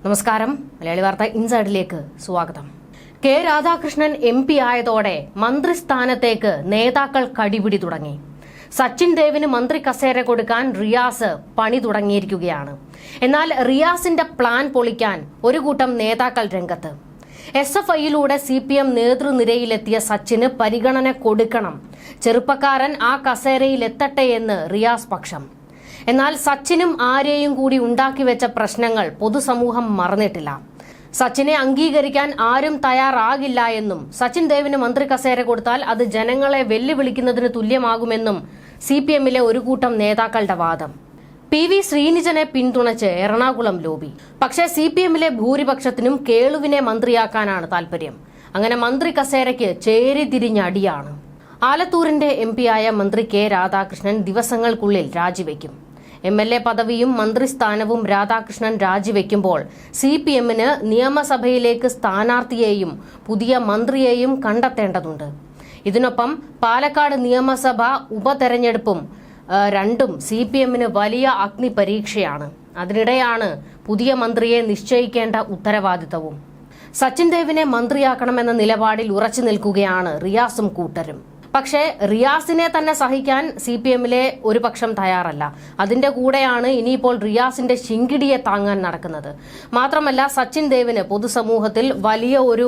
നമസ്കാരം. മലയാളി വാർത്ത ഇൻസൈഡിലേക്ക് സ്വാഗതം. കെ രാധാകൃഷ്ണൻ MP ആയതോടെ മന്ത്രിസ്ഥാനത്തേക്ക് നേതാക്കൾ കടിപിടി തുടങ്ങി. സച്ചിൻ ദേവിന് മന്ത്രി കസേര കൊടുക്കാൻ റിയാസ് പണി തുടങ്ങിയിരിക്കുകയാണ്. എന്നാൽ റിയാസിന്റെ പ്ലാൻ പൊളിക്കാൻ ഒരു കൂട്ടം നേതാക്കൾ രംഗത്ത്. SFIയിലൂടെ CPM നേതൃനിരയിലെത്തിയ സച്ചിന് പരിഗണന കൊടുക്കണം, ചെറുപ്പക്കാരൻ ആ കസേരയിലെത്തട്ടെ എന്ന് റിയാസ് പക്ഷം. എന്നാൽ സച്ചിനും ആരെയും കൂടി ഉണ്ടാക്കിവെച്ച പ്രശ്നങ്ങൾ പൊതുസമൂഹം മറന്നിട്ടില്ല. സച്ചിനെ അംഗീകരിക്കാൻ ആരും തയ്യാറാകില്ല എന്നും സച്ചിൻ ദേവിന് മന്ത്രി കസേര കൊടുത്താൽ അത് ജനങ്ങളെ വെല്ലുവിളിക്കുന്നതിന് തുല്യമാകുമെന്നും CPMലെ ഒരു കൂട്ടം നേതാക്കളുടെ വാദം. PV ശ്രീനിജനെ പിന്തുണച്ച് എറണാകുളം ലോബി. പക്ഷേ CPMലെ ഭൂരിപക്ഷത്തിനും കേളുവിനെ മന്ത്രിയാക്കാനാണ് താൽപര്യം. അങ്ങനെ മന്ത്രി കസേരയ്ക്ക് ചേരിതിരിഞ്ഞ അടിയാണ്. ആലത്തൂരിന്റെ MP ആയ മന്ത്രി കെ രാധാകൃഷ്ണൻ ദിവസങ്ങൾക്കുള്ളിൽ രാജിവെക്കും. MLA പദവിയും മന്ത്രിസ്ഥാനവും രാധാകൃഷ്ണൻ രാജിവെക്കുമ്പോൾ CPMന് നിയമസഭയിലേക്ക് സ്ഥാനാർത്ഥിയെയും പുതിയ മന്ത്രിയെയും കണ്ടെത്തേണ്ടതുണ്ട്. ഇതിനൊപ്പം പാലക്കാട് നിയമസഭ ഉപതെരഞ്ഞെടുപ്പും രണ്ടും CPMന് വലിയ അഗ്നിപരീക്ഷയാണ്. അതിനിടെയാണ് പുതിയ മന്ത്രിയെ നിശ്ചയിക്കേണ്ട ഉത്തരവാദിത്തവും. സച്ചിൻ ദേവിനെ മന്ത്രിയാക്കണമെന്ന നിലപാടിൽ ഉറച്ചു നിൽക്കുകയാണ് റിയാസും കൂട്ടരും. പക്ഷേ റിയാസിനെ തന്നെ സഹിക്കാൻ CPMലെ ഒരു പക്ഷം തയ്യാറല്ല. അതിന്റെ കൂടെയാണ് ഇനിയിപ്പോൾ റിയാസിന്റെ ശിങ്കിടിയെ താങ്ങാൻ നടക്കുന്നത്. മാത്രമല്ല സച്ചിൻ ദേവിന് പൊതുസമൂഹത്തിൽ വലിയ ഒരു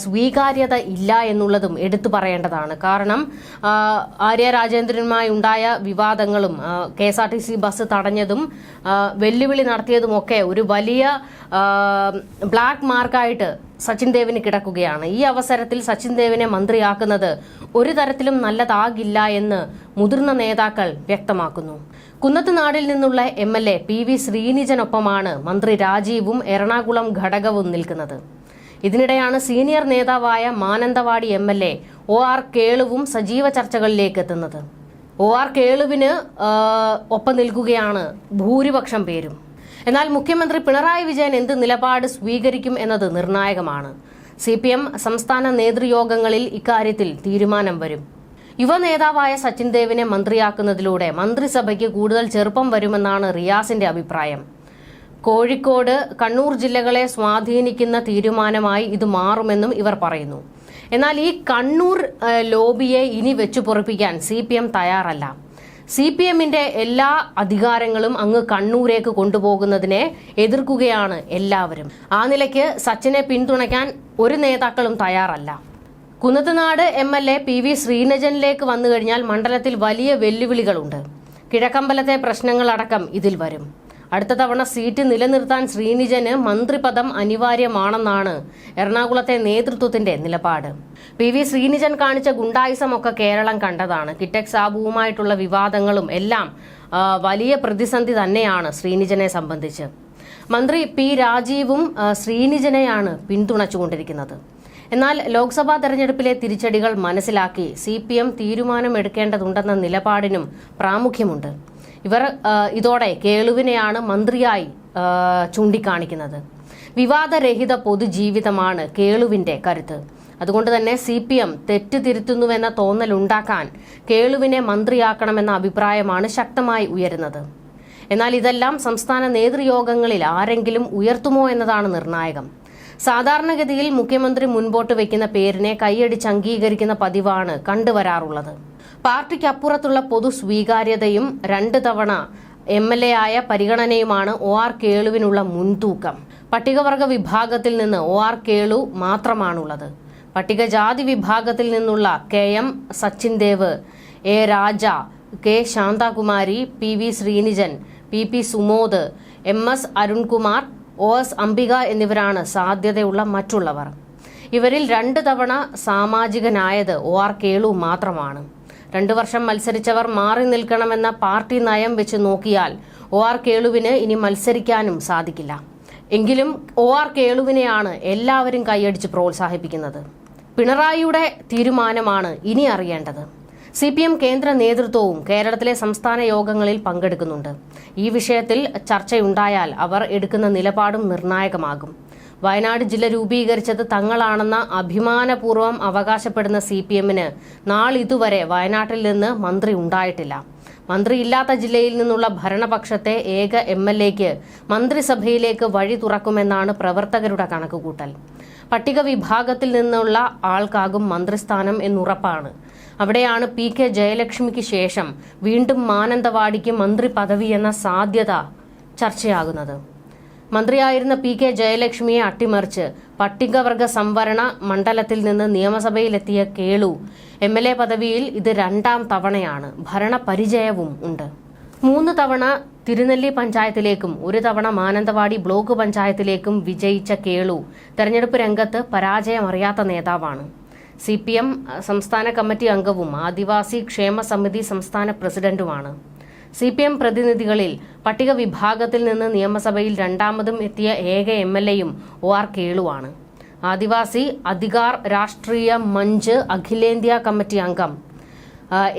സ്വീകാര്യത ഇല്ല എന്നുള്ളതും എടുത്തു പറയേണ്ടതാണ്. കാരണം ആര്യ രാജേന്ദ്രനുമായി ഉണ്ടായ വിവാദങ്ങളും KSRTC ബസ് തടഞ്ഞതും വെല്ലുവിളി നടത്തിയതുമൊക്കെ ഒരു വലിയ ബ്ലാക്ക് മാർക്കായിട്ട് സച്ചിൻ ദേവിന് കിടക്കുകയാണ്. ഈ അവസരത്തിൽ സച്ചിൻ ദേവിനെ മന്ത്രിയാക്കുന്നത് ഒരു തരത്തിലും നല്ലതാകില്ല എന്ന് മുതിർന്ന നേതാക്കൾ വ്യക്തമാക്കുന്നു. കുന്നത്തുനാടിൽ നിന്നുള്ള MLA PV ശ്രീനിജനൊപ്പമാണ് മന്ത്രി രാജീവും എറണാകുളം ഘടകവും നിൽക്കുന്നത്. ഇതിനിടെയാണ് സീനിയർ നേതാവായ മാനന്തവാടി MLA OR കേളുവും സജീവ ചർച്ചകളിലേക്ക് എത്തുന്നത്. OR കേളുവിന് ഒപ്പം നിൽക്കുകയാണ് ഭൂരിപക്ഷം പേരും. എന്നാൽ മുഖ്യമന്ത്രി പിണറായി വിജയൻ എന്ത് നിലപാട് സ്വീകരിക്കും എന്നത് നിർണായകമാണ്. CPM സംസ്ഥാന നേതൃയോഗങ്ങളിൽ ഇക്കാര്യത്തിൽ തീരുമാനം വരും. യുവ നേതാവായ സച്ചിൻ ദേവിനെ മന്ത്രിയാക്കുന്നതിലൂടെ മന്ത്രിസഭയ്ക്ക് കൂടുതൽ ചെറുപ്പം വരുമെന്നാണ് റിയാസിന്റെ അഭിപ്രായം. കോഴിക്കോട്, കണ്ണൂർ ജില്ലകളെ സ്വാധീനിക്കുന്ന തീരുമാനമായി ഇത് മാറുമെന്നും ഇവർ പറയുന്നു. എന്നാൽ ഈ കണ്ണൂർ ലോബിയെ ഇനി വെച്ചു പൊറിപ്പിക്കാൻ CPM തയ്യാറല്ല. CPMന്റെ എല്ലാ അധികാരങ്ങളും അങ്ങ് കണ്ണൂരേക്ക് കൊണ്ടുപോകുന്നതിനെ എതിർക്കുകയാണ് എല്ലാവരും. ആ നിലയ്ക്ക് സച്ചിനെ പിന്തുണയ്ക്കാൻ ഒരു നേതാക്കളും തയ്യാറല്ല. കുന്നത്തുനാട് MLA PV ശ്രീനിജനിലേക്ക് വന്നു കഴിഞ്ഞാൽ മണ്ഡലത്തിൽ വലിയ വെല്ലുവിളികളുണ്ട്. കിഴക്കമ്പലത്തെ പ്രശ്നങ്ങളടക്കം ഇതിൽ വരും. അടുത്ത തവണ സീറ്റ് നിലനിർത്താൻ ശ്രീനിജന് മന്ത്രിപദം അനിവാര്യമാണെന്നാണ് എറണാകുളത്തെ നേതൃത്വത്തിന്റെ നിലപാട്. PV ശ്രീനിജൻ കാണിച്ച ഗുണ്ടായിസമൊക്കെ കേരളം കണ്ടതാണ്. കിറ്റക് സാബുവുമായിട്ടുള്ള വിവാദങ്ങളും എല്ലാം വലിയ പ്രതിസന്ധി തന്നെയാണ് ശ്രീനിജനെ സംബന്ധിച്ച്. മന്ത്രി P രാജീവും ശ്രീനിജനെയാണ് പിന്തുണച്ചുകൊണ്ടിരിക്കുന്നത്. എന്നാൽ ലോക്സഭാ തെരഞ്ഞെടുപ്പിലെ തിരിച്ചടികൾ മനസ്സിലാക്കി CPM തീരുമാനമെടുക്കേണ്ടതുണ്ടെന്ന നിലപാടിനും പ്രാമുഖ്യമുണ്ട്. ഇവർ ഇതോടെ കേളുവിനെയാണ് മന്ത്രിയായി ചൂണ്ടിക്കാണിക്കുന്നത്. വിവാദരഹിത പൊതുജീവിതമാണ് കേളുവിന്റെ കരുത്ത്. അതുകൊണ്ട് തന്നെ CPM തെറ്റ് തിരുത്തുന്നുവെന്ന തോന്നലുണ്ടാക്കാൻ കേളുവിനെ മന്ത്രിയാക്കണമെന്ന അഭിപ്രായമാണ് ശക്തമായി ഉയരുന്നത്. എന്നാൽ ഇതെല്ലാം സംസ്ഥാന നേതൃയോഗങ്ങളിൽ ആരെങ്കിലും ഉയർത്തുമോ എന്നതാണ് നിർണായകം. സാധാരണഗതിയിൽ മുഖ്യമന്ത്രി മുൻപോട്ട് വയ്ക്കുന്ന പേരിനെ കൈയടിച്ച് അംഗീകരിക്കുന്ന പതിവാണ് കണ്ടുവരാറുള്ളത്. പാർട്ടിക്കപ്പുറത്തുള്ള പൊതു സ്വീകാര്യതയും 2 തവണ MLA ആയ പരിഗണനയുമാണ് OR കേളുവിനുള്ള മുൻതൂക്കം. പട്ടികവർഗ വിഭാഗത്തിൽ നിന്ന് OR കേളു മാത്രമാണുള്ളത്. പട്ടികജാതി വിഭാഗത്തിൽ നിന്നുള്ള KM Sachin Dev, A Raja, K Shanthakumari, PV Sreenijan, PP Sumod, MS Arunkumar, OS Ambika എന്നിവരാണ് സാധ്യതയുള്ള മറ്റുള്ളവർ. ഇവരിൽ 2 തവണ സാമാജികനായത് OR കേളു മാത്രമാണ്. 2 വർഷം മത്സരിച്ചവർ മാറി നിൽക്കണമെന്ന പാർട്ടി നയം വെച്ച് നോക്കിയാൽ OR കേളുവിന് ഇനി മത്സരിക്കാനും സാധിക്കില്ല. എങ്കിലും OR കേളുവിനെയാണ് എല്ലാവരും കൈയടിച്ച് പ്രോത്സാഹിപ്പിക്കുന്നത്. പിണറായിയുടെ തീരുമാനമാണ് ഇനി അറിയേണ്ടത്. CPM കേന്ദ്ര നേതൃത്വവും കേരളത്തിലെ സംസ്ഥാന യോഗങ്ങളിൽ പങ്കെടുക്കുന്നുണ്ട്. ഈ വിഷയത്തിൽ ചർച്ചയുണ്ടായാൽ അവർ എടുക്കുന്ന നിലപാടും നിർണായകമാകും. വയനാട് ജില്ല രൂപീകരിച്ചത് തങ്ങളാണെന്ന അഭിമാനപൂർവ്വം അവകാശപ്പെടുന്ന CPMന് നാളിതുവരെ വയനാട്ടിൽ നിന്ന് മന്ത്രി ഉണ്ടായിട്ടില്ല. മന്ത്രിയില്ലാത്ത ജില്ലയിൽ നിന്നുള്ള ഭരണപക്ഷത്തെ ഏക MLAക്ക് മന്ത്രിസഭയിലേക്ക് വഴി തുറക്കുമെന്നാണ് പ്രവർത്തകരുടെ കണക്കുകൂട്ടൽ. പട്ടിക വിഭാഗത്തിൽ നിന്നുള്ള ആൾക്കാകും മന്ത്രിസ്ഥാനം എന്നുറപ്പാണ്. അവിടെയാണ് PK ജയലക്ഷ്മിക്ക് ശേഷം വീണ്ടും മാനന്തവാടിക്ക് മന്ത്രി പദവി എന്ന സാധ്യത ചർച്ചയാകുന്നത്. മന്ത്രിയായിരുന്ന PK ജയലക്ഷ്മിയെ അട്ടിമറിച്ച് പട്ടികവർഗ സംവരണ മണ്ഡലത്തിൽ നിന്ന് നിയമസഭയിലെത്തിയ കേളു MLA പദവിയിൽ ഇത് 2ാം തവണയാണ്. ഭരണപരിചയവും ഉണ്ട്. 3 തവണ തിരുനെല്ലി പഞ്ചായത്തിലേക്കും 1 തവണ മാനന്തവാടി ബ്ലോക്ക് പഞ്ചായത്തിലേക്കും വിജയിച്ച കേളു തെരഞ്ഞെടുപ്പ് രംഗത്ത് പരാജയമറിയാത്ത നേതാവാണ്. CPM സംസ്ഥാന കമ്മിറ്റി അംഗവും ആദിവാസി ക്ഷേമ സമിതി സംസ്ഥാന പ്രസിഡന്റുമാണ്. CPM പ്രതിനിധികളിൽ പട്ടിക വിഭാഗത്തിൽ നിന്ന് നിയമസഭയിൽ 2ാമതും എത്തിയ ഏക MLAയും OR കേളുവാണ്. ആദിവാസി അധികാർ രാഷ്ട്രീയ മഞ്ച് അഖിലേന്ത്യാ കമ്മിറ്റി അംഗം,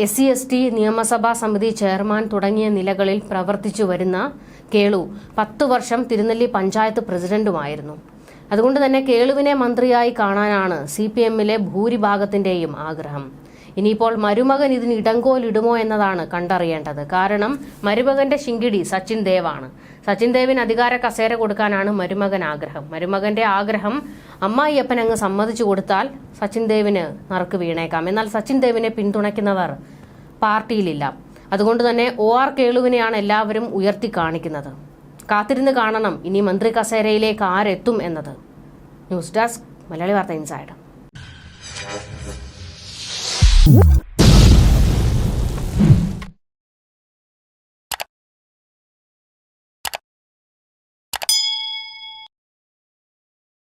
SC/ST നിയമസഭാ സമിതി ചെയർമാൻ തുടങ്ങിയ നിലകളിൽ പ്രവർത്തിച്ചു വരുന്ന കേളു 10 വർഷം തിരുനെല്ലി പഞ്ചായത്ത് പ്രസിഡന്റുമായിരുന്നു. അതുകൊണ്ട് തന്നെ കേളുവിനെ മന്ത്രിയായി കാണാനാണ് CPMലെ ഭൂരിഭാഗത്തിന്റെയും ആഗ്രഹം. ഇനിയിപ്പോൾ മരുമകൻ ഇതിന് ഇടങ്കോലിടുമോ എന്നതാണ് കണ്ടറിയേണ്ടത്. കാരണം മരുമകന്റെ ശിങ്കിടി സച്ചിൻ ദേവാണ്. സച്ചിൻ ദേവിന് അധികാര കസേര കൊടുക്കാനാണ് മരുമകൻ ആഗ്രഹം. മരുമകന്റെ ആഗ്രഹം അമ്മായിയപ്പൻ അങ്ങ് സമ്മതിച്ചു കൊടുത്താൽ സച്ചിൻ ദേവിന് നറുക്ക് വീണേക്കാം. എന്നാൽ സച്ചിൻ ദേവിനെ പിന്തുണയ്ക്കുന്നവർ പാർട്ടിയിലില്ല. അതുകൊണ്ട് തന്നെ OR കേളുവിനെയാണ് എല്ലാവരും ഉയർത്തി കാണിക്കുന്നത്. കാത്തിരുന്ന് കാണണം ഇനി മന്ത്രി കസേരയിലേക്ക് ആരെത്തും എന്നത്. ന്യൂസ് ഡെസ്ക് മലയാളി വാർത്ത ഇൻസൈഡ്.